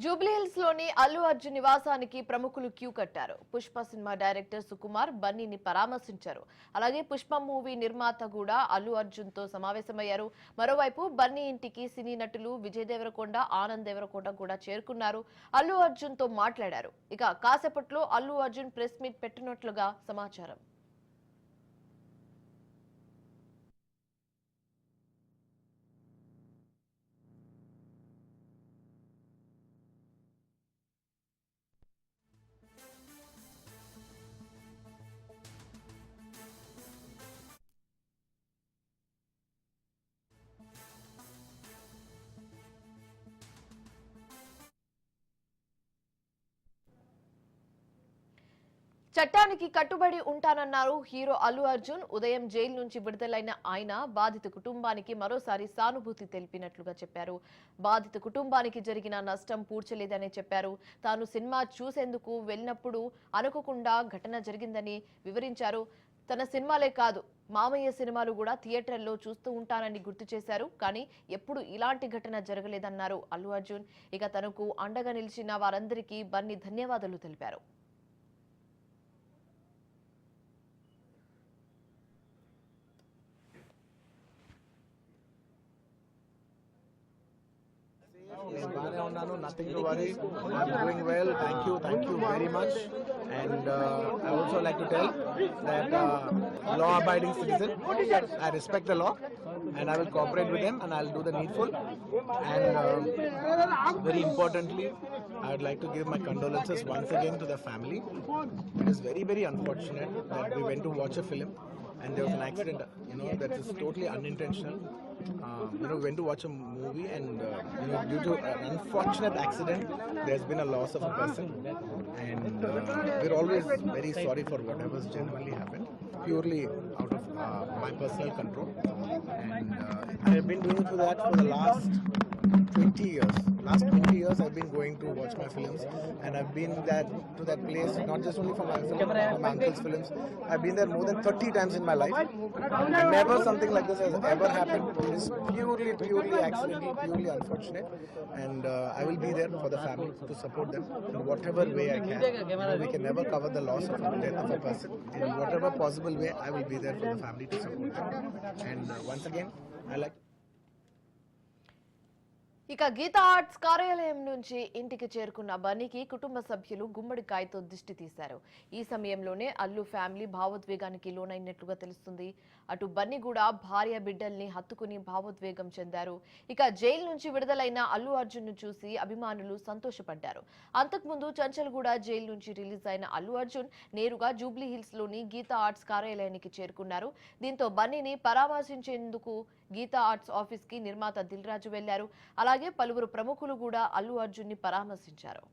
జూబ్లీహిల్స్ లోని అల్లు అర్జున్ నివాసానికి ప్రముఖులు క్యూ కట్టారు. పుష్ప సినిమా డైరెక్టర్ సుకుమార్ బన్నీని పరామర్శించారు. అలాగే పుష్ప మూవీ నిర్మాత కూడా అల్లు అర్జున్ తో సమావేశమయ్యారు. మరోవైపు బన్నీ ఇంటికి సినీ నటులు విజయ్ దేవరకొండ, ఆనంద్ దేవరకొండ కూడా చేరుకున్నారు. అల్లు అర్జున్ తో మాట్లాడారు. ఇక కాసేపట్లో అల్లు అర్జున్ ప్రెస్ మీట్ పెట్టనున్నట్లుగా సమాచారం. చట్టానికి కట్టుబడి ఉంటానన్నారు హీరో అల్లు అర్జున్. ఉదయం జైలు నుంచి విడుదలైన ఆయన బాధిత కుటుంబానికి మరోసారి సానుభూతి తెలిపినట్లుగా చెప్పారు. బాధిత కుటుంబానికి జరిగిన నష్టం పూడ్చలేదని చెప్పారు. తాను సినిమా చూసేందుకు వెళ్ళినప్పుడు అనుకోకుండా ఘటన జరిగిందని వివరించారు. తన సినిమాలే కాదు, మామయ్య సినిమాలు కూడా థియేటర్లో చూస్తూ ఉంటానని గుర్తు చేశారు. కానీ ఎప్పుడు ఇలాంటి ఘటన జరగలేదన్నారు అల్లు అర్జున్. ఇక తనకు అండగా నిలిచిన వారందరికీ బన్నీ ధన్యవాదాలు తెలిపారు. Nothing to worry. I'm doing well. Thank you very much. And I also like to tell that law-abiding citizen, I respect the law, and I will cooperate with them, and I'll do the needful. And very importantly, I would like to give my condolences once again to the family. It is very unfortunate that we went to watch a film and there was an accident, that is totally unintentional. Went to watch a movie and due to an unfortunate accident there's been a loss of a person, and we're always very sorry for whatever's genuinely happened, purely out of my personal control. And I have been doing that for the last 20 years. Last 20 years I've been going to watch my films, and I've been to that place not just only for my film, for my uncle's films. I've been there more than 30 times in my life, and never something like this has ever happened. It is purely accidental, purely unfortunate, and I will be there for the family to support them in whatever way I can. We can never cover the loss of the death of a person. In whatever possible way I will be there for the family to support them. And once again I like ఇక Gita arts కార్యాలయం నుంచి ఇంటికి చేరుకున్న బన్నీకి కుటుంబ సభ్యులు గుమ్మడికాయతో దిష్టి తీశారు. ఈ సమయంలోనే అల్లు ఫ్యామిలీ భావోద్వేగానికి లోనైనట్లుగా తెలుస్తుంది. అటు బన్నీ కూడా భార్య బిడ్డల్ని హత్తుకుని భావోద్వేగం చెందారు. ఇక జైలు నుంచి విడుదలైన అల్లు అర్జున్ ను చూసి అభిమానులు సంతోషపడ్డారు. అంతకుముందు చంచల్గూడ జైలు నుంచి రిలీజ్ అయిన అల్లు అర్జున్ నేరుగా జూబ్లీ హిల్స్ లోని గీతా ఆర్ట్స్ కార్యాలయానికి చేరుకున్నారు. దీంతో బన్నీని పరామర్శించేందుకు గీతా ఆర్ట్స్ ఆఫీస్ కి నిర్మాత దిల్ రాజు వెళ్లారు. అలాగే పలువురు ప్రముఖులు కూడా అల్లు అర్జున్ ని పరామర్శించారు.